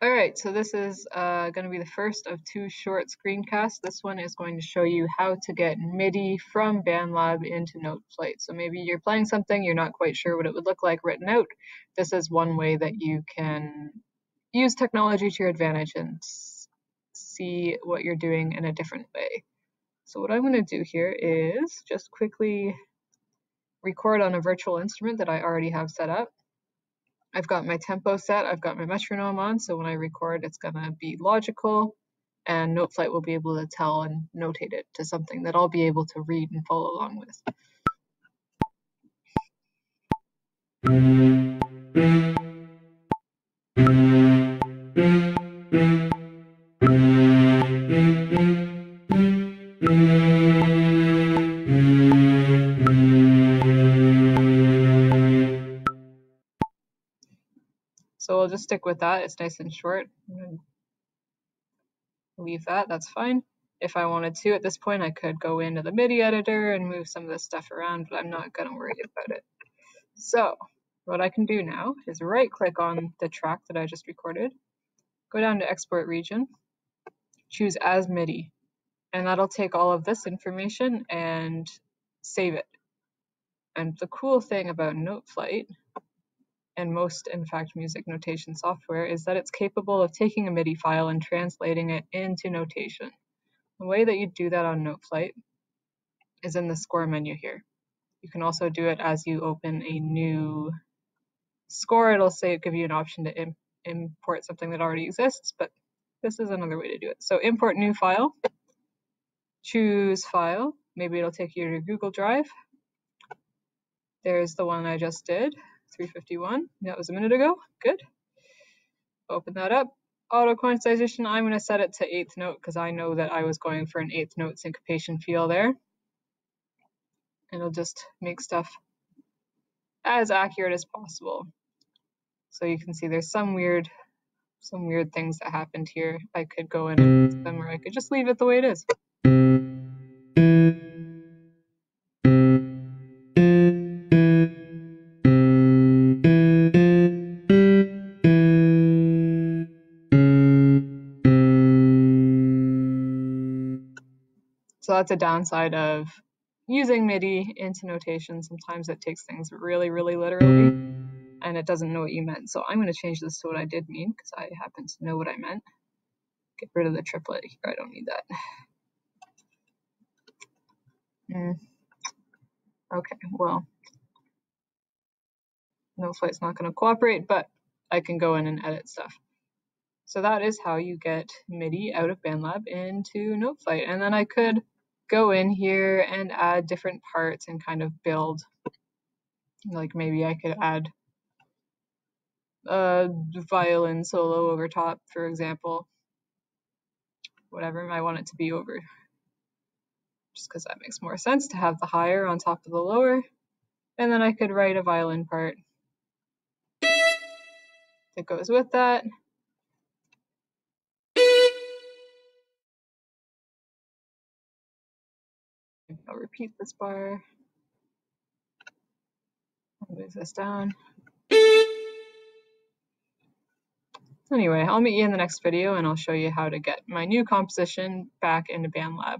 All right, so this is going to be the first of two short screencasts. This one is going to show you how to get Midi from Bandlab into Noteflight. So maybe you're playing something, you're not quite sure what it would look like written out. This is one way that you can use technology to your advantage and see what you're doing in a different way. So what I'm going to do here is just quickly record on a virtual instrument that I already have set up. I've got my tempo set, I've got my metronome on, so when I record it's gonna be logical, and Noteflight will be able to tell and notate it to something that I'll be able to read and follow along with. So we'll just stick with that, it's nice and short. Leave that, that's fine. If I wanted to, at this point, I could go into the Midi editor and move some of this stuff around, but I'm not gonna worry about it. So what I can do now is right click on the track that I just recorded, go down to export region, choose as Midi, and that'll take all of this information and save it. And the cool thing about Noteflight, and most, in fact, music notation software, is that it's capable of taking a Midi file and translating it into notation. The way that you do that on Noteflight is in the score menu here. You can also do it as you open a new score. It'll give you an option to import something that already exists, but this is another way to do it. So import new file, choose file, maybe it'll take you to your Google Drive. There's the one I just did, 351, that was a minute ago, good. Open that up, auto quantization, I'm gonna set it to 8th note because I know that I was going for an 8th note syncopation feel there. And it'll just make stuff as accurate as possible. So you can see there's some weird things that happened here. I could go in and fix them, or I could just leave it the way it is. So that's a downside of using Midi into notation. Sometimes it takes things really, really literally, and it doesn't know what you meant. So I'm going to change this to what I did mean, because I happen to know what I meant. Get rid of the triplet here, I don't need that. Okay, well, Noteflight's not going to cooperate, but I can go in and edit stuff. So that is how you get Midi out of Bandlab into Noteflight. And then I could go in here and add different parts and kind of build. Like maybe I could add a violin solo over top, for example. Whatever I want it to be over. Just because that makes more sense to have the higher on top of the lower. And then I could write a violin part that goes with that. I'll repeat this bar. I'll move this down. Anyway, I'll meet you in the next video and I'll show you how to get my new composition back into Bandlab.